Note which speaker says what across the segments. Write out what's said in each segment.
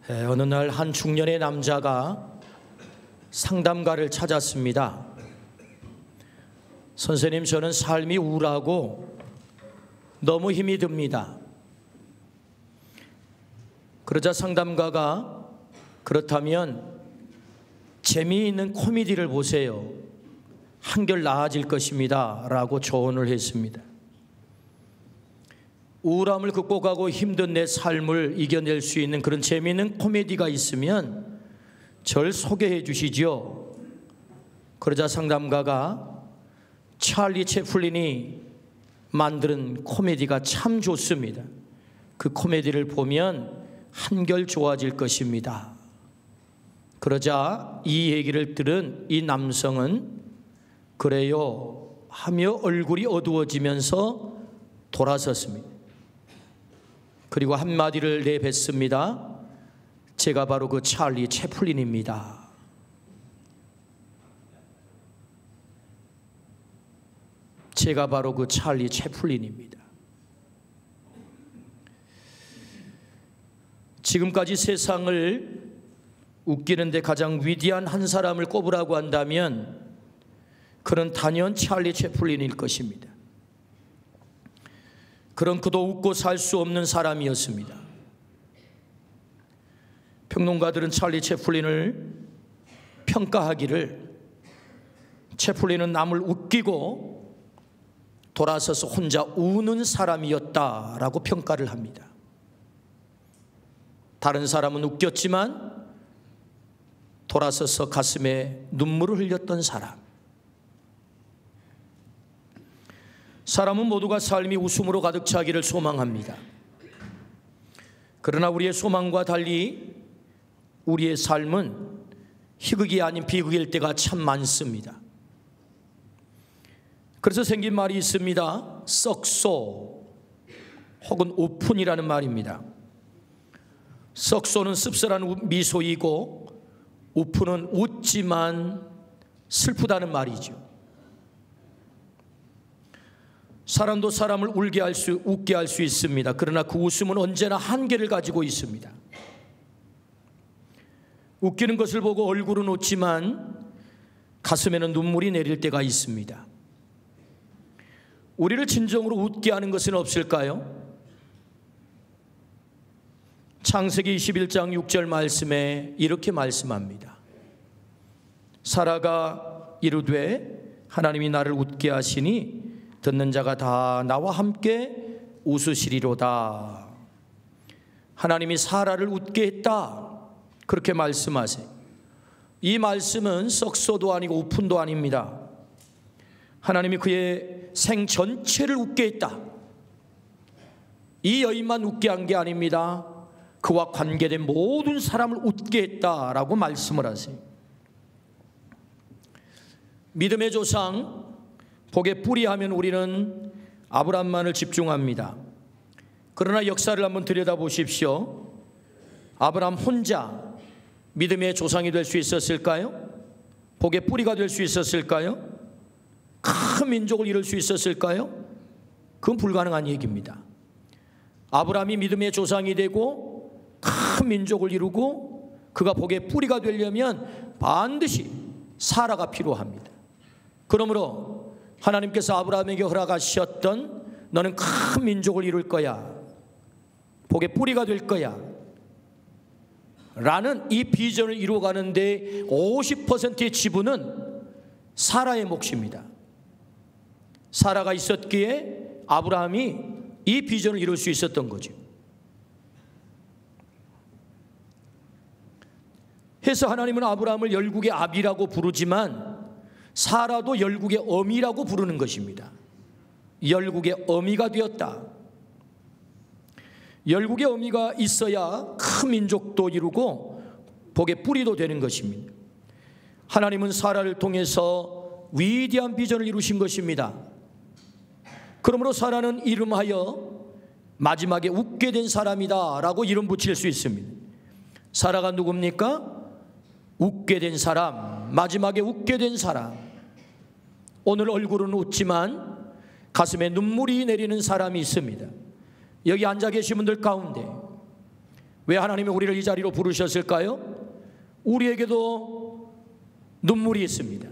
Speaker 1: 어느 날 한 중년의 남자가 상담가를 찾았습니다. 선생님, 저는 삶이 우울하고 너무 힘이 듭니다. 그러자 상담가가 그렇다면 재미있는 코미디를 보세요. 한결 나아질 것입니다 라고 조언을 했습니다. 우울함을 극복하고 힘든 내 삶을 이겨낼 수 있는 그런 재미있는 코미디가 있으면 절 소개해 주시죠. 그러자 상담가가 찰리 채플린이 만드는 코미디가 참 좋습니다. 그 코미디를 보면 한결 좋아질 것입니다. 그러자 이 얘기를 들은 이 남성은 그래요 하며 얼굴이 어두워지면서 돌아섰습니다. 그리고 한마디를 내뱉습니다. 제가 바로 그 찰리 채플린입니다. 제가 바로 그 찰리 채플린입니다. 지금까지 세상을 웃기는데 가장 위대한 한 사람을 꼽으라고 한다면 그는 단연 찰리 채플린일 것입니다. 그런 그도 웃고 살 수 없는 사람이었습니다. 평론가들은 찰리 채플린을 평가하기를 채플린은 남을 웃기고 돌아서서 혼자 우는 사람이었다라고 평가를 합니다. 다른 사람은 웃겼지만 돌아서서 가슴에 눈물을 흘렸던 사람. 사람은 모두가 삶이 웃음으로 가득 차기를 소망합니다. 그러나 우리의 소망과 달리 우리의 삶은 희극이 아닌 비극일 때가 참 많습니다. 그래서 생긴 말이 있습니다. 썩소 혹은 우푼이라는 말입니다. 썩소는 씁쓸한 미소이고 우푼은 웃지만 슬프다는 말이죠. 사람도 사람을 웃게 할 수 있습니다. 그러나 그 웃음은 언제나 한계를 가지고 있습니다. 웃기는 것을 보고 얼굴은 웃지만 가슴에는 눈물이 내릴 때가 있습니다. 우리를 진정으로 웃게 하는 것은 없을까요? 창세기 21장 6절 말씀에 이렇게 말씀합니다. 사라가 이르되 하나님이 나를 웃게 하시니 듣는 자가 다 나와 함께 웃으시리로다. 하나님이 사라를 웃게 했다, 그렇게 말씀하세요. 이 말씀은 썩소도 아니고 우푼도 아닙니다. 하나님이 그의 생 전체를 웃게 했다. 이 여인만 웃게 한 게 아닙니다. 그와 관계된 모든 사람을 웃게 했다라고 말씀을 하세요. 믿음의 조상, 복의 뿌리 하면 우리는 아브라함만을 집중합니다. 그러나 역사를 한번 들여다보십시오. 아브라함 혼자 믿음의 조상이 될 수 있었을까요? 복의 뿌리가 될 수 있었을까요? 큰 민족을 이룰 수 있었을까요? 그건 불가능한 얘기입니다. 아브라함이 믿음의 조상이 되고 큰 민족을 이루고 그가 복의 뿌리가 되려면 반드시 사라가 필요합니다. 그러므로 하나님께서 아브라함에게 허락하셨던 너는 큰 민족을 이룰 거야, 복의 뿌리가 될 거야 라는 이 비전을 이루어가는데 50%의 지분은 사라의 몫입니다. 사라가 있었기에 아브라함이 이 비전을 이룰 수 있었던 거죠. 해서 하나님은 아브라함을 열국의 아비라고 부르지만 사라도 열국의 어미라고 부르는 것입니다. 열국의 어미가 되었다. 열국의 어미가 있어야 큰 민족도 이루고 복의 뿌리도 되는 것입니다. 하나님은 사라를 통해서 위대한 비전을 이루신 것입니다. 그러므로 사라는 이름하여 마지막에 웃게 된 사람이다 라고 이름 붙일 수 있습니다. 사라가 누굽니까? 웃게 된 사람, 마지막에 웃게 된 사람. 오늘 얼굴은 웃지만 가슴에 눈물이 내리는 사람이 있습니다. 여기 앉아 계신 분들 가운데 왜 하나님이 우리를 이 자리로 부르셨을까요? 우리에게도 눈물이 있습니다.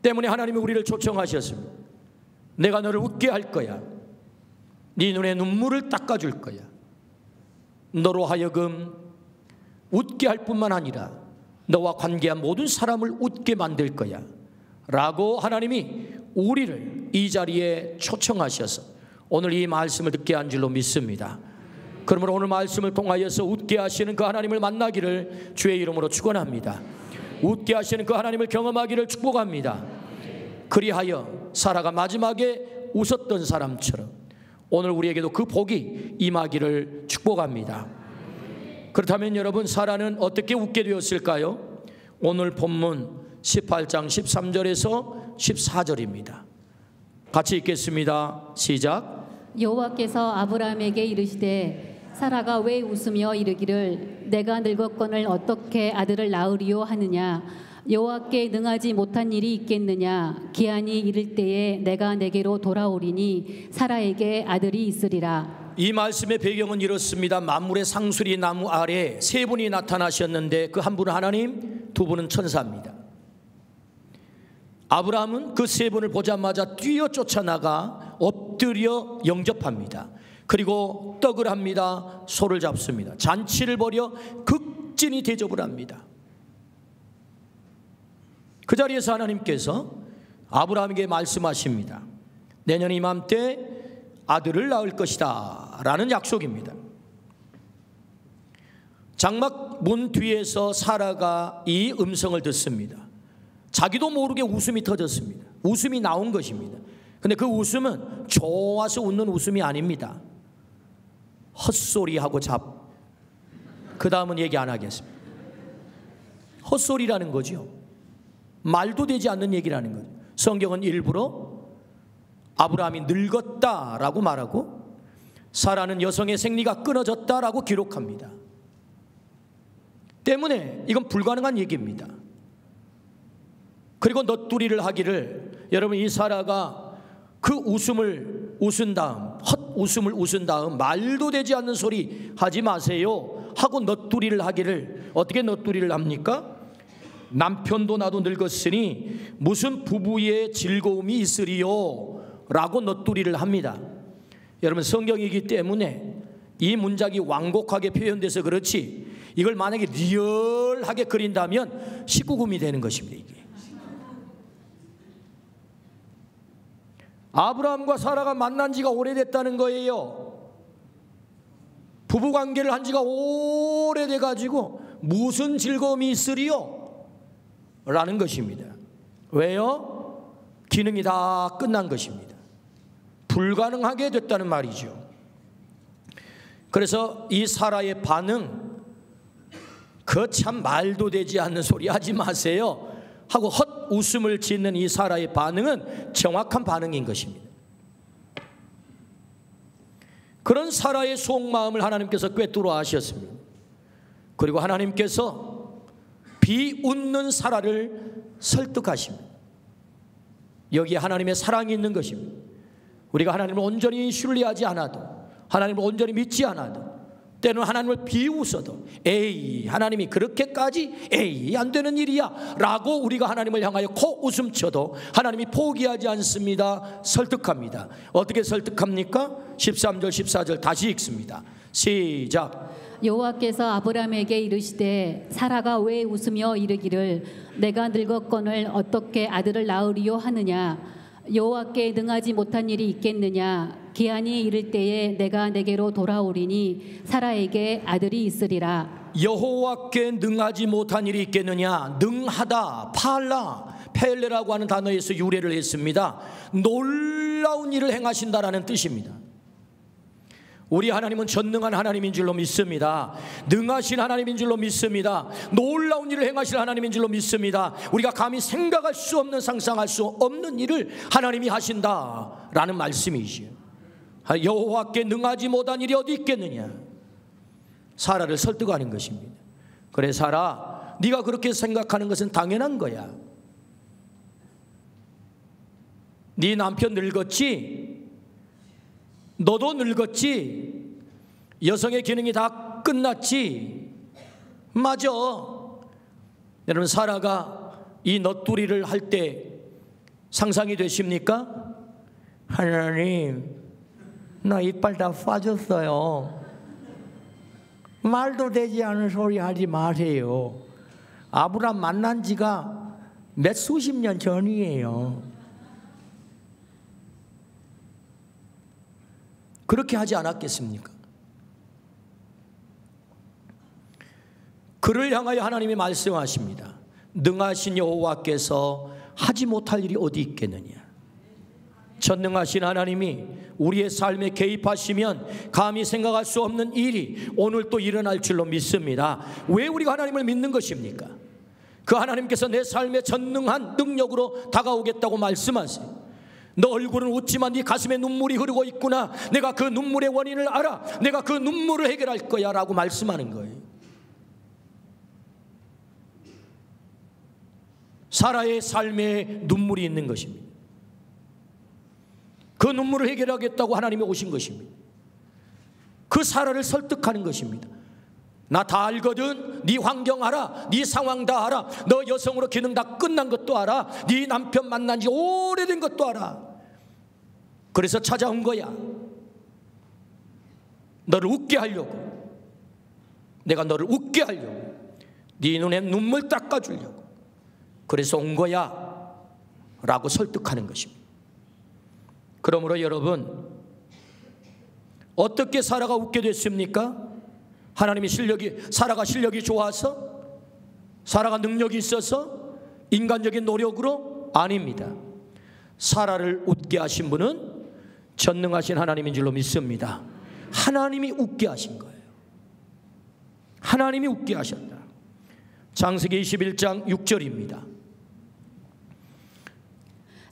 Speaker 1: 때문에 하나님이 우리를 초청하셨습니다. 내가 너를 웃게 할 거야. 네 눈에 눈물을 닦아줄 거야. 너로 하여금 웃게 할 뿐만 아니라 너와 관계한 모든 사람을 웃게 만들 거야 라고 하나님이 우리를 이 자리에 초청하셔서 오늘 이 말씀을 듣게 한 줄로 믿습니다. 그러므로 오늘 말씀을 통하여서 웃게 하시는 그 하나님을 만나기를 주의 이름으로 축원합니다. 웃게 하시는 그 하나님을 경험하기를 축복합니다. 그리하여 사라가 마지막에 웃었던 사람처럼 오늘 우리에게도 그 복이 임하기를 축복합니다. 그렇다면 여러분, 사라는 어떻게 웃게 되었을까요? 오늘 본문 18장 13절에서 14절입니다. 같이 읽겠습니다. 시작.
Speaker 2: 여호와께서 아브라함에게 이르시되 사라가 왜 웃으며 이르기를 내가 늙었거늘 어떻게 아들을 낳으리요 하느냐. 여호와께 능하지 못한 일이 있겠느냐. 기한이 이를 때에 내가 내게로 돌아오리니 사라에게 아들이 있으리라.
Speaker 1: 이 말씀의 배경은 이렇습니다. 만물의 상수리 나무 아래 세 분이 나타나셨는데 그 한 분은 하나님, 두 분은 천사입니다. 아브라함은 그 세 분을 보자마자 뛰어 쫓아나가 엎드려 영접합니다. 그리고 떡을 합니다. 소를 잡습니다. 잔치를 벌여 극진히 대접을 합니다. 그 자리에서 하나님께서 아브라함에게 말씀하십니다. 내년 이맘때 아들을 낳을 것이다 라는 약속입니다. 장막 문 뒤에서 사라가 이 음성을 듣습니다. 자기도 모르게 웃음이 터졌습니다. 웃음이 나온 것입니다. 근데 그 웃음은 좋아서 웃는 웃음이 아닙니다. 헛소리하고 그 다음은 얘기 안 하겠습니다. 헛소리라는 거죠. 말도 되지 않는 얘기라는 거죠. 성경은 일부러 아브라함이 늙었다라고 말하고 사라는 여성의 생리가 끊어졌다라고 기록합니다. 때문에 이건 불가능한 얘기입니다. 그리고 넋두리를 하기를, 여러분, 이 사라가 그 웃음을 웃은 다음, 헛웃음을 웃은 다음 말도 되지 않는 소리 하지 마세요 하고 넋두리를 하기를, 어떻게 넋두리를 합니까? 남편도 나도 늙었으니 무슨 부부의 즐거움이 있으리요 라고 넋두리를 합니다. 여러분, 성경이기 때문에 이 문장이 완곡하게 표현돼서 그렇지, 이걸 만약에 리얼하게 그린다면 19금이 되는 것입니다. 이게 아브라함과 사라가 만난 지가 오래됐다는 거예요. 부부관계를 한 지가 오래돼 가지고 무슨 즐거움이 있으리요? 라는 것입니다. 왜요? 기능이 다 끝난 것입니다. 불가능하게 됐다는 말이죠. 그래서 이 사라의 반응, 그 참 말도 되지 않는 소리 하지 마세요 하고 헛웃음을 짓는 이 사라의 반응은 정확한 반응인 것입니다. 그런 사라의 속마음을 하나님께서 꿰뚫어 아셨습니다. 그리고 하나님께서 비웃는 사라를 설득하십니다. 여기에 하나님의 사랑이 있는 것입니다. 우리가 하나님을 온전히 신뢰하지 않아도, 하나님을 온전히 믿지 않아도, 때로는 하나님을 비웃어도 에이, 하나님이 그렇게까지 에이, 안 되는 일이야 라고 우리가 하나님을 향하여 코웃음 쳐도 하나님이 포기하지 않습니다. 설득합니다. 어떻게 설득합니까? 13절 14절 다시 읽습니다. 시작.
Speaker 2: 여호와께서 아브라함에게 이르시되 사라가 왜 웃으며 이르기를 내가 늙었거늘 어떻게 아들을 낳으리요 하느냐. 여호와께 능하지 못한 일이 있겠느냐. 기한이 이를 때에 내가 내게로 돌아오리니 사라에게 아들이 있으리라.
Speaker 1: 여호와께 능하지 못한 일이 있겠느냐. 능하다, 펠레라고 하는 단어에서 유래를 했습니다. 놀라운 일을 행하신다라는 뜻입니다. 우리 하나님은 전능한 하나님인 줄로 믿습니다. 능하신 하나님인 줄로 믿습니다. 놀라운 일을 행하실 하나님인 줄로 믿습니다. 우리가 감히 생각할 수 없는, 상상할 수 없는 일을 하나님이 하신다라는 말씀이지요. 여호와께 능하지 못한 일이 어디 있겠느냐. 사라를 설득하는 것입니다. 그래, 사라, 네가 그렇게 생각하는 것은 당연한 거야. 네 남편 늙었지? 너도 늙었지? 여성의 기능이 다 끝났지. 맞아. 여러분, 사라가 이 넋두리를 할 때 상상이 되십니까? 하나님, 나 이빨 다 빠졌어요. 말도 되지 않은 소리 하지 마세요. 아브람 만난 지가 몇 수십 년 전이에요. 그렇게 하지 않았겠습니까? 그를 향하여 하나님이 말씀하십니다. 능하신 여호와께서 하지 못할 일이 어디 있겠느냐. 전능하신 하나님이 우리의 삶에 개입하시면 감히 생각할 수 없는 일이 오늘 또 일어날 줄로 믿습니다. 왜 우리가 하나님을 믿는 것입니까? 그 하나님께서 내 삶에 전능한 능력으로 다가오겠다고 말씀하세요. 너 얼굴은 웃지만 네 가슴에 눈물이 흐르고 있구나. 내가 그 눈물의 원인을 알아. 내가 그 눈물을 해결할 거야 라고 말씀하는 거예요. 사라의 삶에 눈물이 있는 것입니다. 그 눈물을 해결하겠다고 하나님이 오신 것입니다. 그 사라를 설득하는 것입니다. 나 다 알거든. 네 환경 알아. 네 상황 다 알아. 너 여성으로 기능 다 끝난 것도 알아. 네 남편 만난 지 오래된 것도 알아. 그래서 찾아온 거야. 너를 웃게 하려고. 내가 너를 웃게 하려고. 네 눈에 눈물 닦아주려고. 그래서 온 거야 라고 설득하는 것입니다. 그러므로 여러분, 어떻게 사라가 웃게 됐습니까? 사라가 실력이 좋아서? 사라가 능력이 있어서? 인간적인 노력으로? 아닙니다. 사라를 웃게 하신 분은 전능하신 하나님인 줄로 믿습니다. 하나님이 웃게 하신 거예요. 하나님이 웃게 하셨다. 창세기 21장 6절입니다.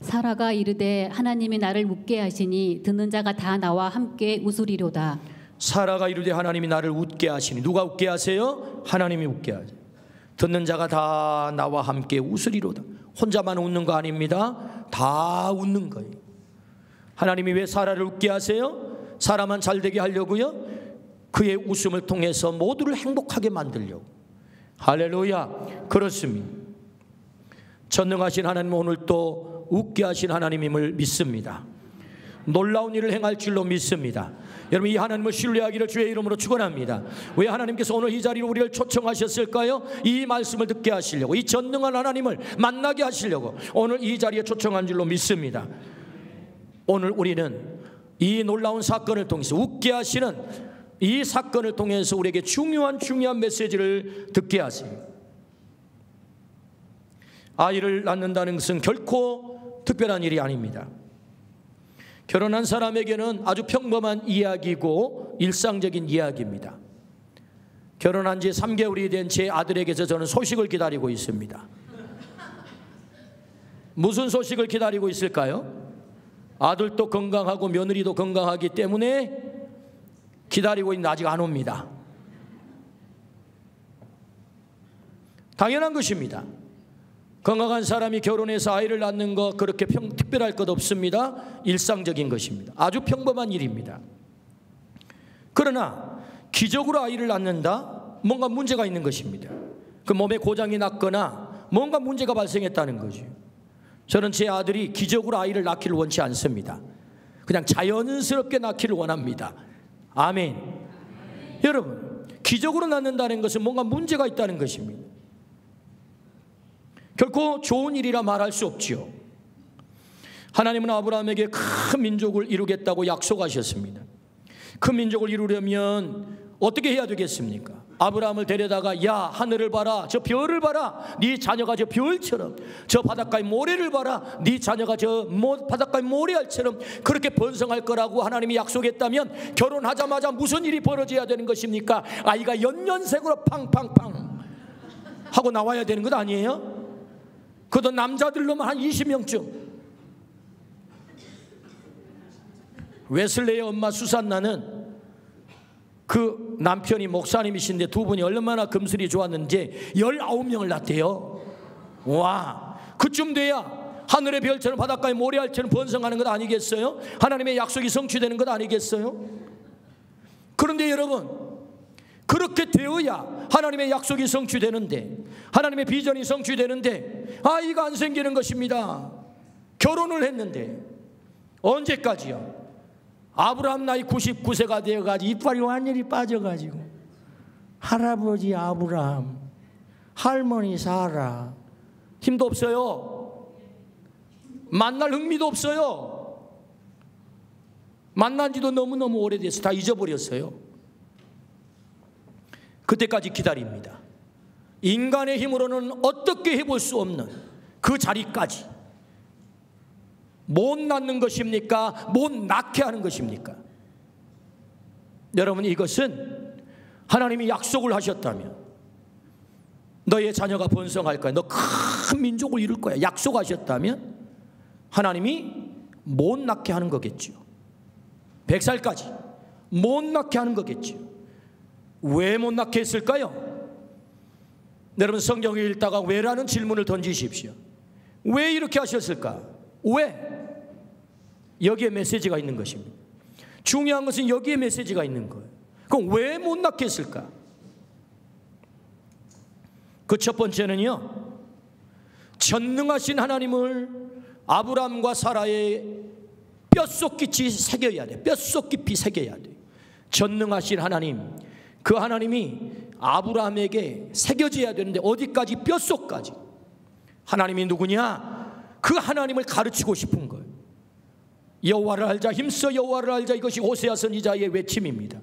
Speaker 2: 사라가 이르되 하나님이 나를 웃게 하시니 듣는 자가 다 나와 함께 웃으리로다.
Speaker 1: 사라가 이르되 하나님이 나를 웃게 하시니. 누가 웃게 하세요? 하나님이 웃게 하세요. 듣는 자가 다 나와 함께 웃으리로다. 혼자만 웃는 거 아닙니다. 다 웃는 거예요. 하나님이 왜 사라를 웃게 하세요? 사라만 잘되게 하려고요? 그의 웃음을 통해서 모두를 행복하게 만들려고. 할렐루야. 그렇습니다. 전능하신 하나님, 오늘 또 웃게 하신 하나님임을 믿습니다. 놀라운 일을 행할 줄로 믿습니다. 여러분, 이 하나님을 신뢰하기를 주의 이름으로 축원합니다. 왜 하나님께서 오늘 이 자리로 우리를 초청하셨을까요? 이 말씀을 듣게 하시려고, 이 전능한 하나님을 만나게 하시려고 오늘 이 자리에 초청한 줄로 믿습니다. 오늘 우리는 이 놀라운 사건을 통해서, 웃게 하시는 이 사건을 통해서 우리에게 중요한 메시지를 듣게 하세요. 아이를 낳는다는 것은 결코 특별한 일이 아닙니다. 결혼한 사람에게는 아주 평범한 이야기고 일상적인 이야기입니다. 결혼한 지 3개월이 된 제 아들에게서 저는 소식을 기다리고 있습니다. 무슨 소식을 기다리고 있을까요? 아들도 건강하고 며느리도 건강하기 때문에 기다리고 있는데 아직 안 옵니다. 당연한 것입니다. 건강한 사람이 결혼해서 아이를 낳는 거 그렇게 특별할 것 없습니다. 일상적인 것입니다. 아주 평범한 일입니다. 그러나 기적으로 아이를 낳는다? 뭔가 문제가 있는 것입니다. 그 몸에 고장이 났거나 뭔가 문제가 발생했다는 거죠. 저는 제 아들이 기적으로 아이를 낳기를 원치 않습니다. 그냥 자연스럽게 낳기를 원합니다. 아멘. 여러분, 기적으로 낳는다는 것은 뭔가 문제가 있다는 것입니다. 결코 좋은 일이라 말할 수 없지요. 하나님은 아브라함에게 큰 민족을 이루겠다고 약속하셨습니다. 큰 민족을 이루려면 어떻게 해야 되겠습니까? 아브라함을 데려다가, 야, 하늘을 봐라, 저 별을 봐라, 네 자녀가 저 별처럼, 저 바닷가의 모래를 봐라, 네 자녀가 저 바닷가의 모래알처럼 그렇게 번성할 거라고 하나님이 약속했다면 결혼하자마자 무슨 일이 벌어져야 되는 것입니까? 아이가 연년생으로 팡팡팡 하고 나와야 되는 것 아니에요? 그것도 남자들로만 한 20명쯤. 웨슬레의 엄마 수산나는 그 남편이 목사님이신데 두 분이 얼마나 금슬이 좋았는지 19명을 낳대요. 와, 그쯤 돼야 하늘의 별처럼 바닷가의 모래알처럼 번성하는 것 아니겠어요? 하나님의 약속이 성취되는 것 아니겠어요? 그런데 여러분, 그렇게 되어야 하나님의 약속이 성취되는데, 하나님의 비전이 성취되는데 아이가 안 생기는 것입니다. 결혼을 했는데 언제까지요? 아브라함 나이 99세가 되어가지고 이빨이 완전히 빠져가지고 할아버지 아브라함, 할머니 사라, 힘도 없어요. 만날 흥미도 없어요. 만난 지도 너무너무 오래돼서 다 잊어버렸어요. 그때까지 기다립니다. 인간의 힘으로는 어떻게 해볼 수 없는 그 자리까지. 못 낳는 것입니까? 못 낳게 하는 것입니까? 여러분, 이것은 하나님이 약속을 하셨다면, 너의 자녀가 번성할 거야, 너 큰 민족을 이룰 거야, 약속하셨다면 하나님이 못 낳게 하는 거겠죠. 100살까지 못 낳게 하는 거겠죠. 왜 못 낳게 했을까요? 여러분, 성경을 읽다가 왜라는 질문을 던지십시오. 왜 이렇게 하셨을까? 왜? 여기에 메시지가 있는 것입니다. 중요한 것은 여기에 메시지가 있는 거예요. 그럼 왜 못 낳게 했을까? 그 첫 번째는요, 전능하신 하나님을 아브라함과 사라의 뼛속 깊이 새겨야 돼. 뼛속 깊이 새겨야 돼. 전능하신 하나님, 그 하나님이 아브라함에게 새겨져야 되는데 어디까지? 뼛속까지. 하나님이 누구냐? 그 하나님을 가르치고 싶은 거예요. 여호와를 알자, 힘써 여호와를 알자, 이것이 호세아 선지자의 외침입니다.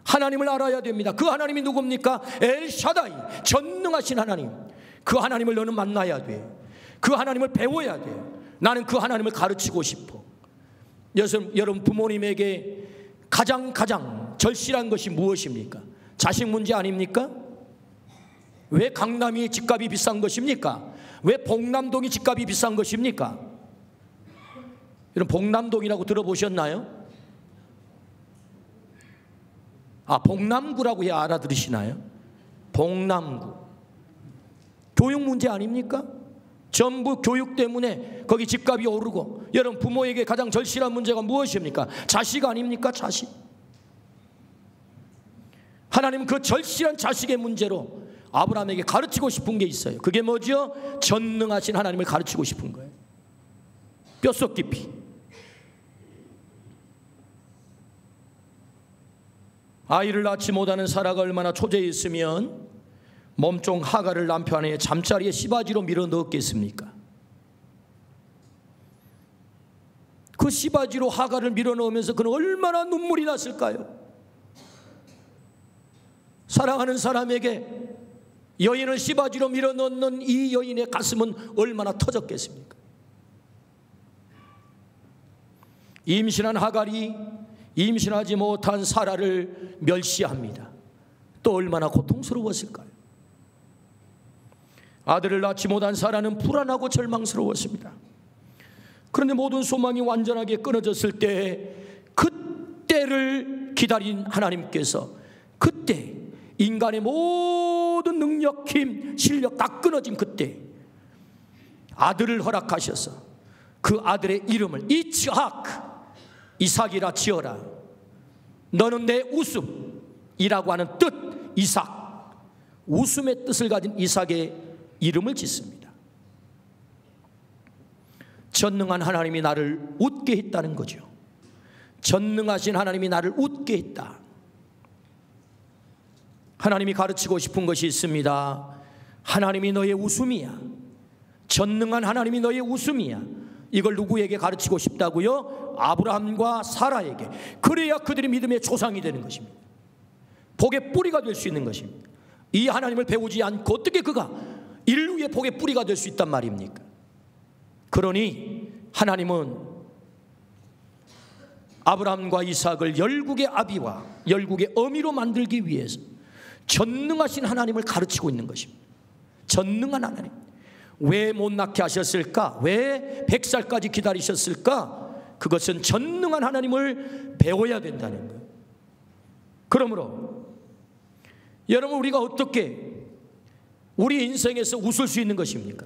Speaker 1: 하나님을 알아야 됩니다. 그 하나님이 누굽니까? 엘샤다이, 전능하신 하나님. 그 하나님을 너는 만나야 돼. 그 하나님을 배워야 돼. 나는 그 하나님을 가르치고 싶어. 여러분, 부모님에게 가장 절실한 것이 무엇입니까? 자식 문제 아닙니까? 왜 강남이 집값이 비싼 것입니까? 왜 복남동이 집값이 비싼 것입니까? 여러분, 복남동이라고 들어보셨나요? 복남구라고 해야 알아들으시나요? 복남구. 교육 문제 아닙니까? 전부 교육 때문에 거기 집값이 오르고, 여러분, 부모에게 가장 절실한 문제가 무엇입니까? 자식 아닙니까? 자식. 하나님은 그 절실한 자식의 문제로 아브라함에게 가르치고 싶은 게 있어요. 그게 뭐죠? 전능하신 하나님을 가르치고 싶은 거예요. 뼛속 깊이. 아이를 낳지 못하는 사라가 얼마나 초조해 있으면 몸종 하가를 남편의 잠자리에 씨바지로 밀어 넣었겠습니까? 그 씨바지로 하가를 밀어 넣으면서 그는 얼마나 눈물이 났을까요? 사랑하는 사람에게 여인을 씨바지로 밀어 넣는 이 여인의 가슴은 얼마나 터졌겠습니까? 임신한 하갈이 임신하지 못한 사라를 멸시합니다. 또 얼마나 고통스러웠을까요? 아들을 낳지 못한 사라는 불안하고 절망스러웠습니다. 그런데 모든 소망이 완전하게 끊어졌을 때, 그때를 기다린 하나님께서, 그때 인간의 모든 능력, 힘, 실력 다 끊어진 그때 아들을 허락하셔서 그 아들의 이름을 이삭이라 지어라. 너는 내 웃음이라고 하는 뜻, 이삭, 웃음의 뜻을 가진 이삭의 이름을 짓습니다. 전능한 하나님이 나를 웃게 했다는 거죠. 전능하신 하나님이 나를 웃게 했다. 하나님이 가르치고 싶은 것이 있습니다. 하나님이 너의 웃음이야. 전능한 하나님이 너의 웃음이야. 이걸 누구에게 가르치고 싶다고요? 아브라함과 사라에게. 그래야 그들이 믿음의 조상이 되는 것입니다. 복의 뿌리가 될 수 있는 것입니다. 이 하나님을 배우지 않고 어떻게 그가 인류의 복의 뿌리가 될 수 있단 말입니까? 그러니 하나님은 아브라함과 이삭을 열국의 아비와 열국의 어미로 만들기 위해서 전능하신 하나님을 가르치고 있는 것입니다. 전능한 하나님. 왜 못 낳게 하셨을까? 왜 100살까지 기다리셨을까? 그것은 전능한 하나님을 배워야 된다는 거예요. 그러므로 여러분, 우리가 어떻게 우리 인생에서 웃을 수 있는 것입니까?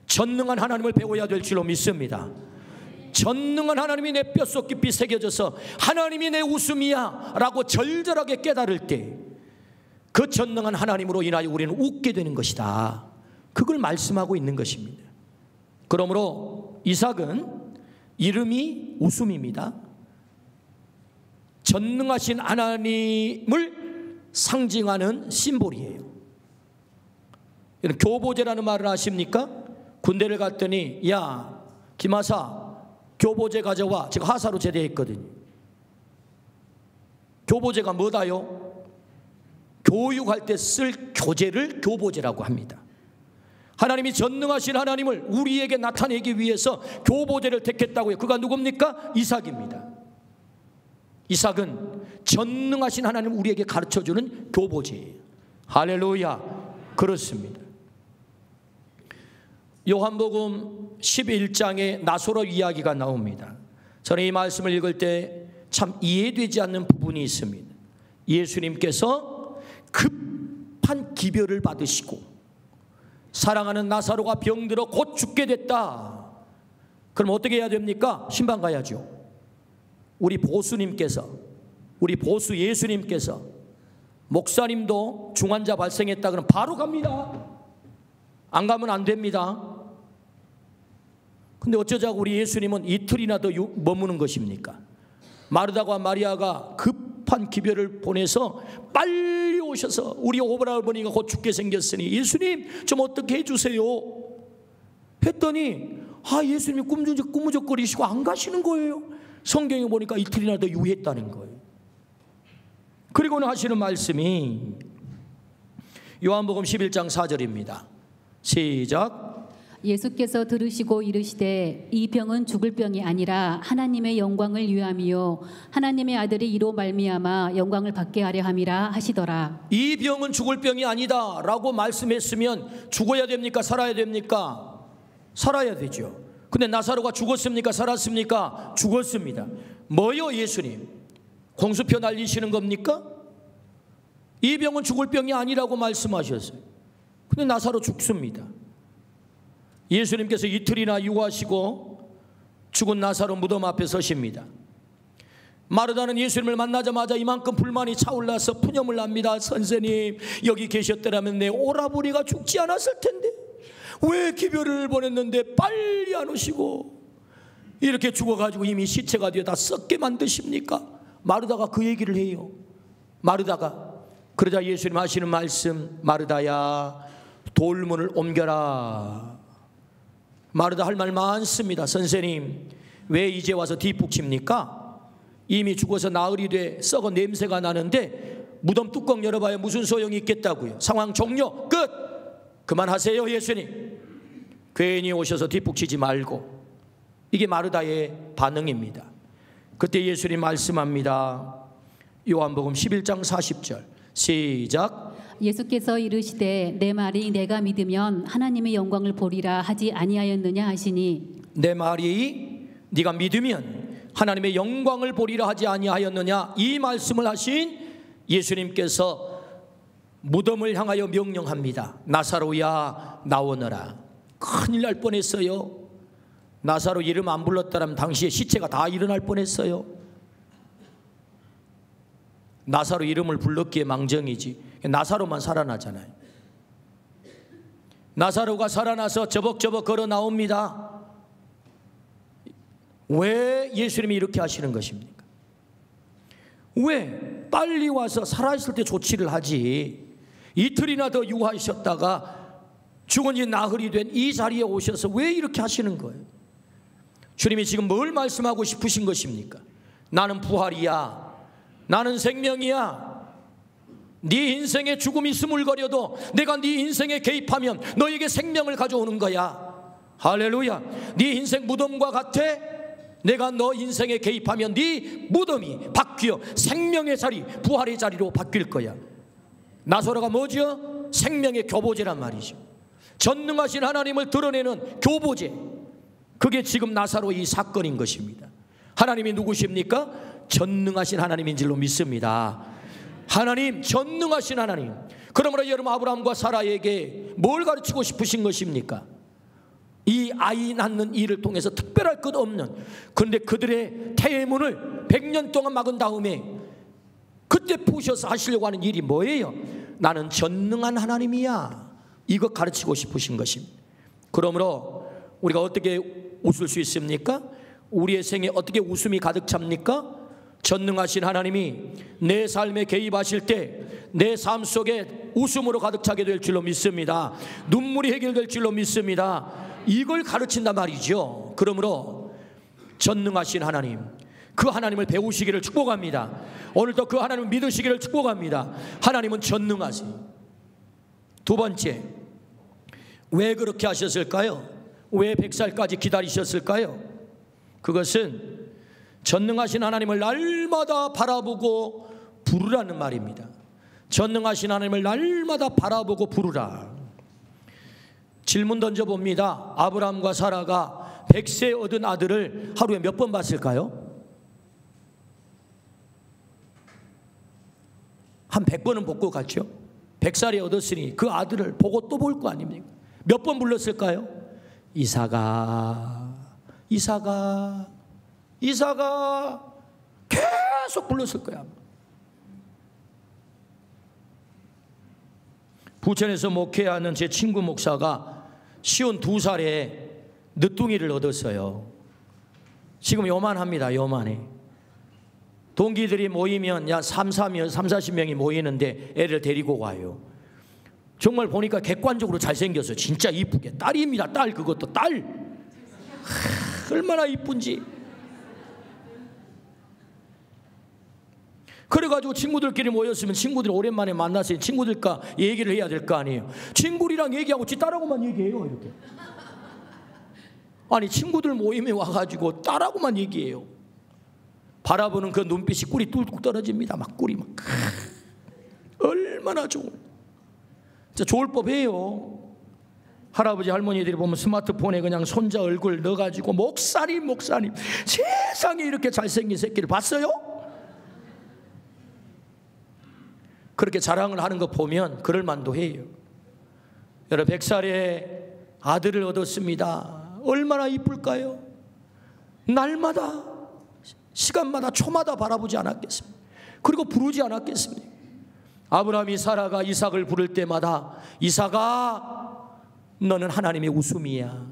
Speaker 1: 전능한 하나님을 배워야 될 줄로 믿습니다. 전능한 하나님이 내 뼛속 깊이 새겨져서 하나님이 내 웃음이야 라고 절절하게 깨달을 때 그 전능한 하나님으로 인하여 우리는 웃게 되는 것이다. 그걸 말씀하고 있는 것입니다. 그러므로 이삭은 이름이 웃음입니다. 전능하신 하나님을 상징하는 심볼이에요. 교보제라는 말을 아십니까? 군대를 갔더니 야 김하사 교보제 가져와. 제가 하사로 제대했거든요. 교보제가 뭐다요? 교육할 때 쓸 교재를 교보제라고 합니다. 하나님이 전능하신 하나님을 우리에게 나타내기 위해서 교보제를 택했다고요. 그가 누굽니까? 이삭입니다. 이삭은 전능하신 하나님을 우리에게 가르쳐주는 교보제예요. 할렐루야. 그렇습니다. 요한복음 11장에 나사로 이야기가 나옵니다. 저는 이 말씀을 읽을 때 참 이해되지 않는 부분이 있습니다. 예수님께서 급한 기별을 받으시고 사랑하는 나사로가 병들어 곧 죽게 됐다. 그럼 어떻게 해야 됩니까? 신방 가야죠. 우리 보수 예수님께서 목사님도 중환자 발생했다 그러면 바로 갑니다. 안 가면 안 됩니다. 근데 어쩌자고 우리 예수님은 이틀이나 더 머무는 것입니까? 마르다와 마리아가 급한 기별을 보내서 빨리 오셔서 우리 오버할머니가 곧 죽게 생겼으니 예수님 좀 어떻게 해주세요 했더니 예수님이 꾸무적거리시고 안 가시는 거예요. 성경에 보니까 이틀이나 더 유했다는 거예요. 그리고는 하시는 말씀이 요한복음 11장 4절입니다. 시작.
Speaker 2: 예수께서 들으시고 이르시되 이 병은 죽을 병이 아니라 하나님의 영광을 위함이요 하나님의 아들이 이로 말미암아 영광을 받게 하려 함이라 하시더라. 이
Speaker 1: 병은 죽을 병이 아니다 라고 말씀했으면 죽어야 됩니까? 살아야 됩니까? 살아야 되죠. 근데 나사로가 죽었습니까? 살았습니까? 죽었습니다. 뭐요 예수님? 공수표 날리시는 겁니까? 이 병은 죽을 병이 아니라고 말씀하셨어요. 근데 나사로 죽습니다. 예수님께서 이틀이나 유하시고 죽은 나사로 무덤 앞에 서십니다. 마르다는 예수님을 만나자마자 이만큼 불만이 차올라서 푸념을 납니다. 선생님 여기 계셨더라면 내 오라버니가 죽지 않았을 텐데 왜 기별을 보냈는데 빨리 안 오시고 이렇게 죽어가지고 이미 시체가 되어 다 썩게 만드십니까? 마르다가 그 얘기를 해요. 마르다가. 그러자 예수님 하시는 말씀, 마르다야 돌문을 옮겨라. 마르다 할 말 많습니다. 선생님 왜 이제 와서 뒷북칩니까? 이미 죽어서 나흘이 돼 썩어 냄새가 나는데 무덤 뚜껑 열어봐야 무슨 소용이 있겠다고요. 상황 종료 끝. 그만하세요 예수님. 괜히 오셔서 뒷북치지 말고. 이게 마르다의 반응입니다. 그때 예수님 말씀합니다. 요한복음 11장 40절 시작.
Speaker 2: 예수께서 이르시되 내 말이 내가 믿으면 하나님의 영광을 보리라 하지 아니하였느냐 하시니
Speaker 1: 내 말이 네가 믿으면 하나님의 영광을 보리라 하지 아니하였느냐. 이 말씀을 하신 예수님께서 무덤을 향하여 명령합니다. 나사로야 나오너라. 큰일 날 뻔했어요. 나사로 이름 안 불렀다면 당시에 시체가 다 일어날 뻔했어요. 나사로 이름을 불렀기에 망정이지. 나사로만 살아나잖아요. 나사로가 살아나서 저벅저벅 걸어 나옵니다. 왜 예수님이 이렇게 하시는 것입니까? 왜 빨리 와서 살아있을 때 조치를 하지 이틀이나 더 유하셨다가 죽은 지 나흘이 된 이 자리에 오셔서 왜 이렇게 하시는 거예요? 주님이 지금 뭘 말씀하고 싶으신 것입니까? 나는 부활이야. 나는 생명이야. 네 인생에 죽음이 스물거려도 내가 네 인생에 개입하면 너에게 생명을 가져오는 거야. 할렐루야. 네 인생 무덤과 같아. 내가 너 인생에 개입하면 네 무덤이 바뀌어 생명의 자리, 부활의 자리로 바뀔 거야. 나사로가 뭐죠? 생명의 교보제란 말이죠. 전능하신 하나님을 드러내는 교보제. 그게 지금 나사로 이 사건인 것입니다. 하나님이 누구십니까? 전능하신 하나님인 줄로 믿습니다. 하나님, 전능하신 하나님. 그러므로 여러분 아브라함과 사라에게 뭘 가르치고 싶으신 것입니까? 이 아이 낳는 일을 통해서 특별할 것 없는, 그런데 그들의 태문을 100년 동안 막은 다음에 그때 부셔서 하시려고 하는 일이 뭐예요? 나는 전능한 하나님이야. 이거 가르치고 싶으신 것입니다. 그러므로 우리가 어떻게 웃을 수 있습니까? 우리의 생에 어떻게 웃음이 가득 찹니까? 전능하신 하나님이 내 삶에 개입하실 때 내 삶 속에 웃음으로 가득 차게 될 줄로 믿습니다. 눈물이 해결될 줄로 믿습니다. 이걸 가르친단 말이죠. 그러므로 전능하신 하나님, 그 하나님을 배우시기를 축복합니다. 오늘도 그 하나님을 믿으시기를 축복합니다. 하나님은 전능하세요. 두 번째, 왜 그렇게 하셨을까요? 왜 100살까지 기다리셨을까요? 그것은 전능하신 하나님을 날마다 바라보고 부르라는 말입니다. 전능하신 하나님을 날마다 바라보고 부르라. 질문 던져봅니다. 아브라함과 사라가 100세 얻은 아들을 하루에 몇 번 봤을까요? 한 100번은 볼 것 같죠? 100살이 얻었으니 그 아들을 보고 또 볼 거 아닙니까? 몇 번 불렀을까요? 이삭아, 이삭아, 이삭아, 계속 불렀을 거야. 부천에서 목회하는 제 친구 목사가 52살에 늦둥이를 얻었어요. 지금 요만합니다. 요만해. 동기들이 모이면 30-40명이 모이는데 애를 데리고 와요. 정말 보니까 객관적으로 잘생겼어요. 진짜 이쁘게. 딸입니다. 딸. 그것도 딸. 얼마나 이쁜지. 그래가지고 친구들끼리 모였으면 친구들이 오랜만에 만나서 친구들과 얘기를 해야 될 거 아니에요. 친구들이랑 얘기하고 지 딸하고만 얘기해요. 이렇게. 아니 친구들 모임에 와가지고 딸하고만 얘기해요. 바라보는 그 눈빛이 꿀이 뚝뚝 떨어집니다. 막 꿀이 막. 얼마나 좋은. 진짜 좋을 법해요. 할아버지 할머니들이 보면 스마트폰에 그냥 손자 얼굴 넣어가지고 목사님 세상에 이렇게 잘생긴 새끼를 봤어요? 그렇게 자랑을 하는 거 보면 그럴 만도 해요. 여러분 100살에 아들을 얻었습니다. 얼마나 이쁠까요? 날마다 시간마다 초마다 바라보지 않았겠습니까? 그리고 부르지 않았겠습니까? 아브라함이 사라가 이삭을 부를 때마다 이삭아 너는 하나님의 웃음이야.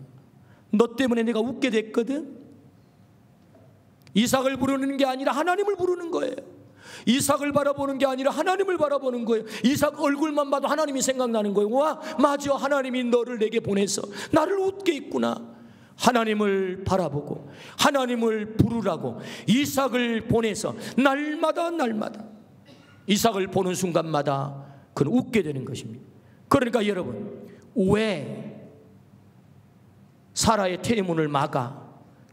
Speaker 1: 너 때문에 내가 웃게 됐거든. 이삭을 부르는 게 아니라 하나님을 부르는 거예요. 이삭을 바라보는 게 아니라 하나님을 바라보는 거예요. 이삭 얼굴만 봐도 하나님이 생각나는 거예요. 와 맞아, 하나님이 너를 내게 보내서 나를 웃게 했구나. 하나님을 바라보고 하나님을 부르라고 이삭을 보내서 날마다 이삭을 보는 순간마다 그는 웃게 되는 것입니다. 그러니까 여러분, 왜 사라의 태문을 막아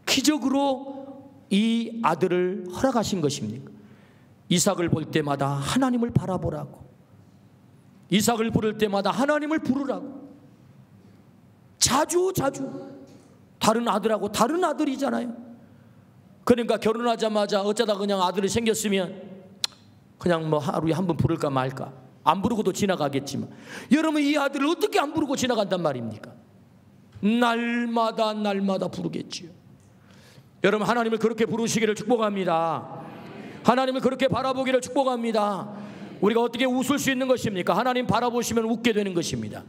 Speaker 1: 기적으로 이 아들을 허락하신 것입니까? 이삭을 볼 때마다 하나님을 바라보라고, 이삭을 부를 때마다 하나님을 부르라고. 자주 다른 아들하고 다른 아들이잖아요. 그러니까 결혼하자마자 어쩌다 그냥 아들이 생겼으면 그냥 뭐 하루에 한 번 부를까 말까, 안 부르고도 지나가겠지만 여러분 이 아들을 어떻게 안 부르고 지나간단 말입니까? 날마다 부르겠지요. 여러분 하나님을 그렇게 부르시기를 축복합니다. 하나님을 그렇게 바라보기를 축복합니다. 우리가 어떻게 웃을 수 있는 것입니까? 하나님 바라보시면 웃게 되는 것입니다.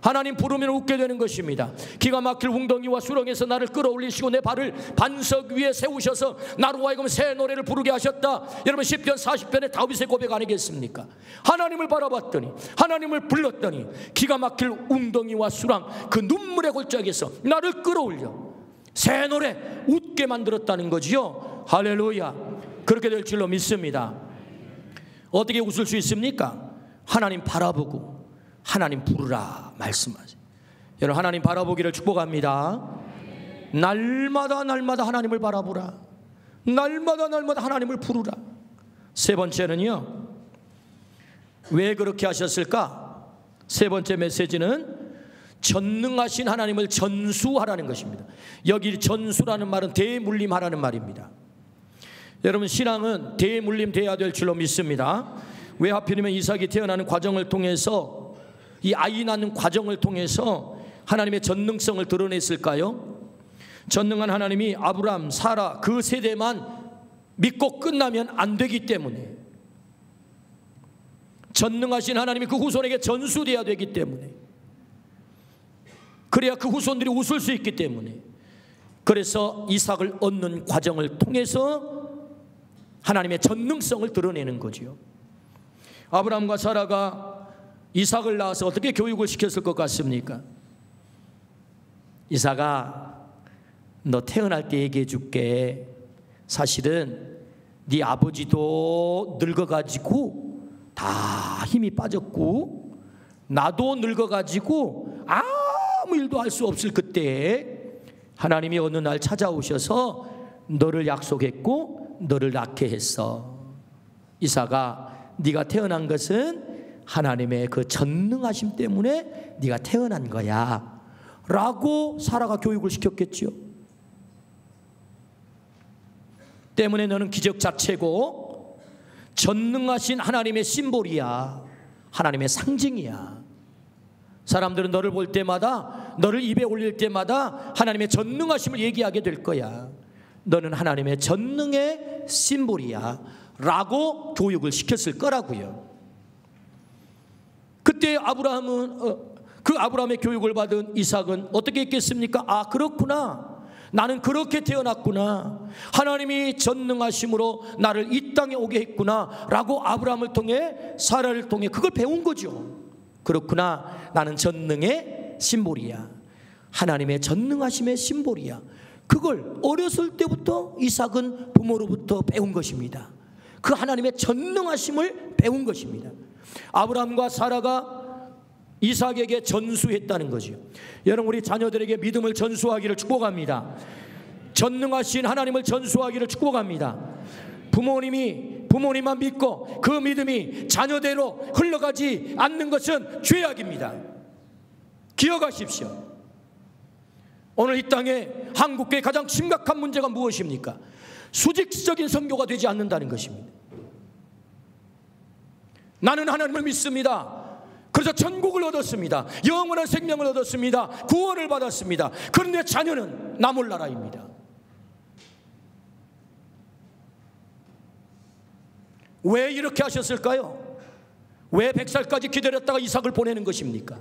Speaker 1: 하나님 부르면 웃게 되는 것입니다. 기가 막힐 웅덩이와 수렁에서 나를 끌어올리시고 내 발을 반석 위에 세우셔서 나로 하여금 새 노래를 부르게 하셨다. 여러분 시편 40편의 다윗의 고백 아니겠습니까? 하나님을 바라봤더니, 하나님을 불렀더니 기가 막힐 웅덩이와 수렁, 그 눈물의 골짜기에서 나를 끌어올려 새 노래 웃게 만들었다는 거지요. 할렐루야. 그렇게 될 줄로 믿습니다. 어떻게 웃을 수 있습니까? 하나님 바라보고 하나님 부르라 말씀하세요. 여러분 하나님 바라보기를 축복합니다. 날마다 하나님을 바라보라. 날마다 하나님을 부르라. 세 번째는요, 왜 그렇게 하셨을까? 세 번째 메시지는 전능하신 하나님을 전수하라는 것입니다. 여기 전수라는 말은 대물림하라는 말입니다. 여러분 신앙은 대물림돼야 될 줄로 믿습니다. 왜 하필이면 이삭이 태어나는 과정을 통해서, 이 아이 낳는 과정을 통해서 하나님의 전능성을 드러냈을까요? 전능한 하나님이 아브람, 사라 그 세대만 믿고 끝나면 안 되기 때문에, 전능하신 하나님이 그 후손에게 전수되어야 되기 때문에, 그래야 그 후손들이 웃을 수 있기 때문에, 그래서 이삭을 얻는 과정을 통해서 하나님의 전능성을 드러내는 거죠. 아브람과 사라가 이삭을 낳아서 어떻게 교육을 시켰을 것 같습니까? 이삭아, 너 태어날 때 얘기해 줄게. 사실은 네 아버지도 늙어가지고 다 힘이 빠졌고, 나도 늙어가지고 아무 일도 할 수 없을 그때 하나님이 어느 날 찾아오셔서 너를 약속했고 너를 낳게 했어. 이삭아, 네가 태어난 것은 하나님의 그 전능하심 때문에 네가 태어난 거야 라고 사라가 교육을 시켰겠죠. 때문에 너는 기적 자체고 전능하신 하나님의 심볼이야. 하나님의 상징이야. 사람들은 너를 볼 때마다, 너를 입에 올릴 때마다 하나님의 전능하심을 얘기하게 될 거야. 너는 하나님의 전능의 심볼이야 라고 교육을 시켰을 거라고요. 그때 그 아브라함의 교육을 받은 이삭은 어떻게 했겠습니까? 아, 그렇구나. 나는 그렇게 태어났구나. 하나님이 전능하심으로 나를 이 땅에 오게 했구나 라고 아브라함을 통해, 사라를 통해 그걸 배운 거죠. 그렇구나. 나는 전능의 심볼이야. 하나님의 전능하심의 심볼이야. 그걸 어렸을 때부터 이삭은 부모로부터 배운 것입니다. 그 하나님의 전능하심을 배운 것입니다. 아브라함과 사라가 이삭에게 전수했다는 거죠. 여러분, 우리 자녀들에게 믿음을 전수하기를 축복합니다. 전능하신 하나님을 전수하기를 축복합니다. 부모님만 믿고 그 믿음이 자녀대로 흘러가지 않는 것은 죄악입니다. 기억하십시오. 오늘 이 땅에 한국교회의 가장 심각한 문제가 무엇입니까? 수직적인 선교가 되지 않는다는 것입니다. 나는 하나님을 믿습니다. 그래서 천국을 얻었습니다. 영원한 생명을 얻었습니다. 구원을 받았습니다. 그런데 자녀는 나 몰라라입니다. 왜 이렇게 하셨을까요? 왜 100살까지 기다렸다가 이삭을 보내는 것입니까?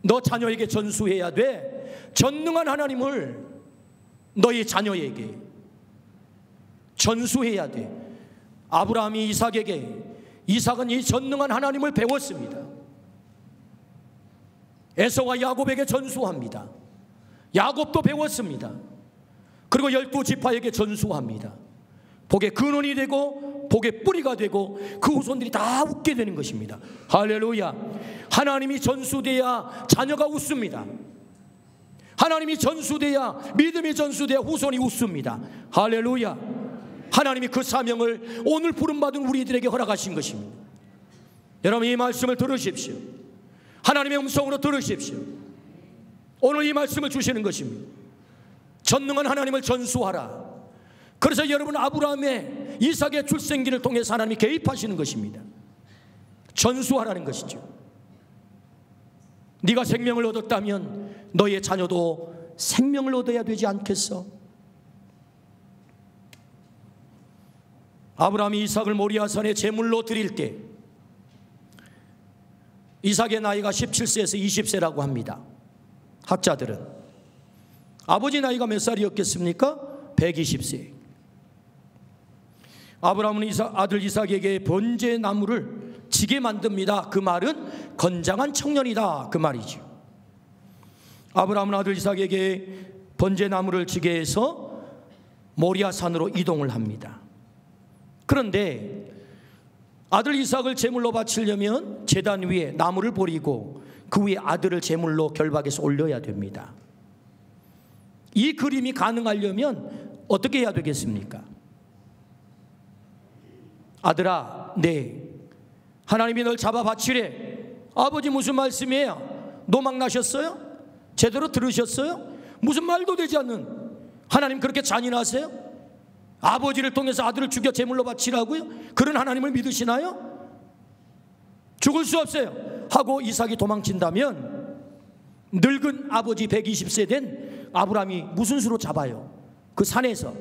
Speaker 1: 너 자녀에게 전수해야 돼. 전능한 하나님을 너희 자녀에게 전수해야 돼. 아브라함이 이삭에게, 이삭은 이 전능한 하나님을 배웠습니다. 에서와 야곱에게 전수합니다. 야곱도 배웠습니다. 그리고 12지파에게 전수합니다. 복의 근원이 되고 복의 뿌리가 되고 그 후손들이 다 웃게 되는 것입니다. 할렐루야. 하나님이 전수돼야 자녀가 웃습니다. 하나님이 전수돼야, 믿음이 전수돼야 후손이 웃습니다. 할렐루야. 하나님이 그 사명을 오늘 부름받은 우리들에게 허락하신 것입니다. 여러분, 이 말씀을 들으십시오. 하나님의 음성으로 들으십시오. 오늘 이 말씀을 주시는 것입니다. 전능한 하나님을 전수하라. 그래서 여러분, 아브라함의, 이삭의 출생기를 통해서 하나님이 개입하시는 것입니다. 전수하라는 것이죠. 네가 생명을 얻었다면 너의 자녀도 생명을 얻어야 되지 않겠어? 아브라함이 이삭을 모리아산에 제물로 드릴 때 이삭의 나이가 17세에서 20세라고 합니다. 학자들은. 아버지 나이가 몇 살이었겠습니까? 120세. 아브라함은 아들 이삭에게 번제나무를 지게 만듭니다. 그 말은 건장한 청년이다, 그 말이죠. 아브라함은 아들 이삭에게 번제나무를 지게 해서 모리아산으로 이동을 합니다. 그런데 아들 이삭을 제물로 바치려면 제단 위에 나무를 버리고 그 위에 아들을 제물로 결박해서 올려야 됩니다. 이 그림이 가능하려면 어떻게 해야 되겠습니까? 아들아, 네, 하나님이 널 잡아 바치래. 아버지 무슨 말씀이에요? 노망 나셨어요? 제대로 들으셨어요? 무슨 말도 되지 않는 하나님, 그렇게 잔인하세요? 아버지를 통해서 아들을 죽여 제물로 바치라고요? 그런 하나님을 믿으시나요? 죽을 수 없어요. 하고 이삭이 도망친다면 늙은 아버지 120세 된 아브라함이 무슨 수로 잡아요? 그 산에서.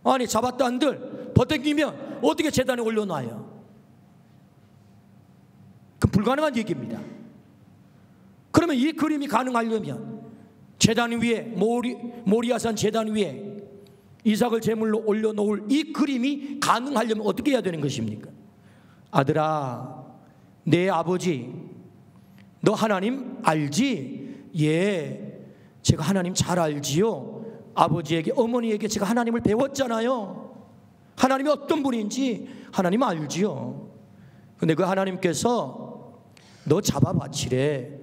Speaker 1: 아니 잡았다 한들 버팅기면 어떻게 제단에 올려놔요? 그 불가능한 얘기입니다. 그러면 이 그림이 가능하려면 제단 위에 모리아산 제단 위에 이삭을 제물로 올려놓을 이 그림이 가능하려면 어떻게 해야 되는 것입니까? 아들아, 내 아버지 너 하나님 알지? 예, 제가 하나님 잘 알지요. 아버지에게 어머니에게 제가 하나님을 배웠잖아요. 하나님이 어떤 분인지 하나님 알지요. 근데 그 하나님께서 너 잡아 바치래.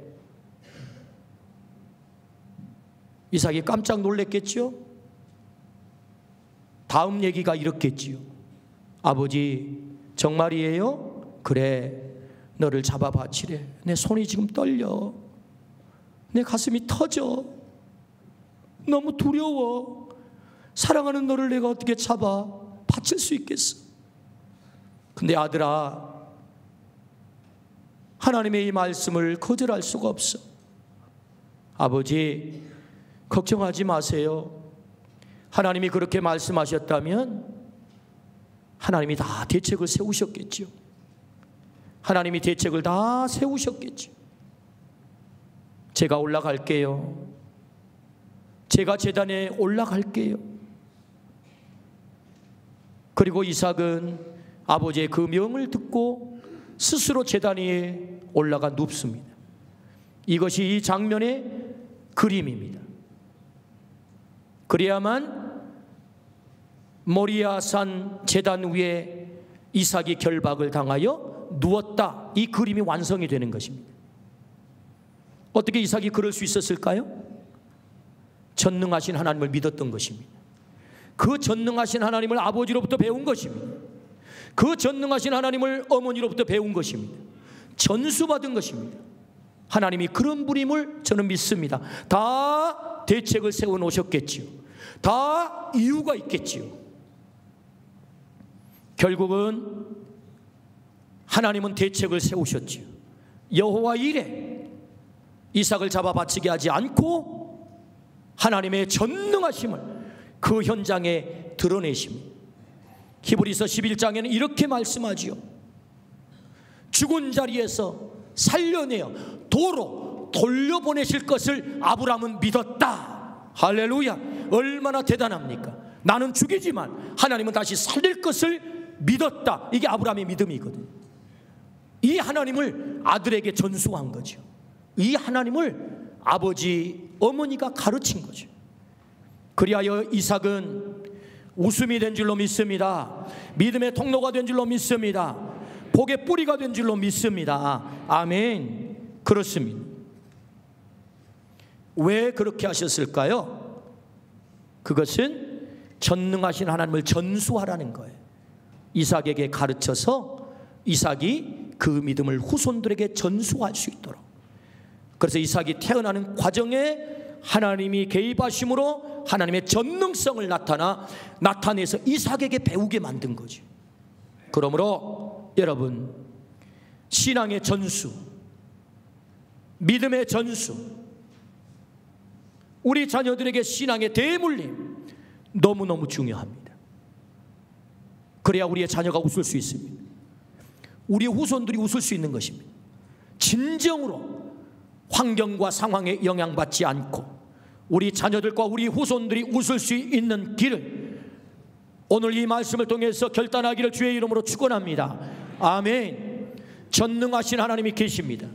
Speaker 1: 이삭이 깜짝 놀랐겠지요. 다음 얘기가 이렇겠지요. 아버지 정말이에요? 그래, 너를 잡아 바치래. 내 손이 지금 떨려. 내 가슴이 터져. 너무 두려워. 사랑하는 너를 내가 어떻게 잡아 바칠 수 있겠어? 근데 아들아, 하나님의 이 말씀을 거절할 수가 없어. 아버지 걱정하지 마세요. 하나님이 그렇게 말씀하셨다면 하나님이 다 대책을 세우셨겠죠. 하나님이 대책을 다 세우셨겠죠. 제가 올라갈게요. 제가 제단에 올라갈게요. 그리고 이삭은 아버지의 그 명을 듣고 스스로 제단 위에 올라가 눕습니다. 이것이 이 장면의 그림입니다. 그래야만 모리아산 제단 위에 이삭이 결박을 당하여 누웠다, 이 그림이 완성이 되는 것입니다. 어떻게 이삭이 그럴 수 있었을까요? 전능하신 하나님을 믿었던 것입니다. 그 전능하신 하나님을 아버지로부터 배운 것입니다. 그 전능하신 하나님을 어머니로부터 배운 것입니다. 전수받은 것입니다. 하나님이 그런 분임을 저는 믿습니다. 다 대책을 세워놓으셨겠지요. 다 이유가 있겠지요. 결국은 하나님은 대책을 세우셨지요. 여호와 이레, 이삭을 잡아 바치게 하지 않고 하나님의 전능하심을 그 현장에 드러내십니다. 히브리서 11장에는 이렇게 말씀하지요. 죽은 자리에서 살려내어 도로 돌려보내실 것을 아브라함은 믿었다. 할렐루야. 얼마나 대단합니까? 나는 죽이지만 하나님은 다시 살릴 것을 믿었다. 이게 아브라함의 믿음이거든요. 이 하나님을 아들에게 전수한 거죠. 이 하나님을 아버지, 어머니가 가르친 거죠. 그리하여 이삭은 웃음이 된 줄로 믿습니다. 믿음의 통로가 된 줄로 믿습니다. 복의 뿌리가 된 줄로 믿습니다. 아멘. 그렇습니다. 왜 그렇게 하셨을까요? 그것은 전능하신 하나님을 전수하라는 거예요. 이삭에게 가르쳐서 이삭이 그 믿음을 후손들에게 전수할 수 있도록. 그래서 이삭이 태어나는 과정에 하나님이 개입하심으로 하나님의 전능성을 나타내서 이삭에게 배우게 만든 거죠. 그러므로 여러분, 신앙의 전수, 믿음의 전수, 우리 자녀들에게 신앙의 대물림 너무너무 중요합니다. 그래야 우리의 자녀가 웃을 수 있습니다. 우리 후손들이 웃을 수 있는 것입니다. 진정으로 환경과 상황에 영향받지 않고 우리 자녀들과 우리 후손들이 웃을 수 있는 길을 오늘 이 말씀을 통해서 결단하기를 주의 이름으로 축원합니다. 아멘. 전능하신 하나님이 계십니다.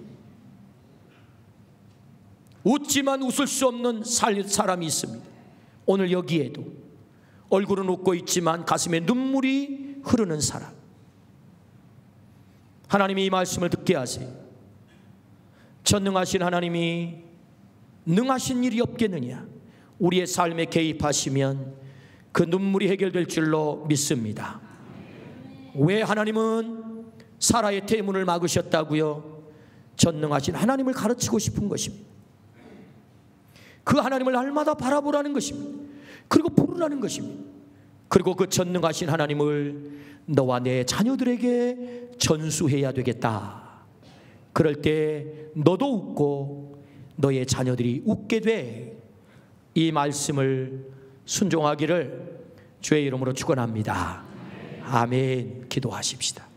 Speaker 1: 웃지만 웃을 수 없는 사람이 있습니다. 오늘 여기에도 얼굴은 웃고 있지만 가슴에 눈물이 흐르는 사람, 하나님이 이 말씀을 듣게 하세요. 전능하신 하나님이 능하신 일이 없겠느냐. 우리의 삶에 개입하시면 그 눈물이 해결될 줄로 믿습니다. 왜 하나님은 사라의 태문을 막으셨다고요? 전능하신 하나님을 가르치고 싶은 것입니다. 그 하나님을 날마다 바라보라는 것입니다. 그리고 부르라는 것입니다. 그리고 그 전능하신 하나님을 너와 내 자녀들에게 전수해야 되겠다. 그럴 때 너도 웃고 너의 자녀들이 웃게 돼. 이 말씀을 순종하기를 주의 이름으로 축원합니다. 아멘. 기도하십시다.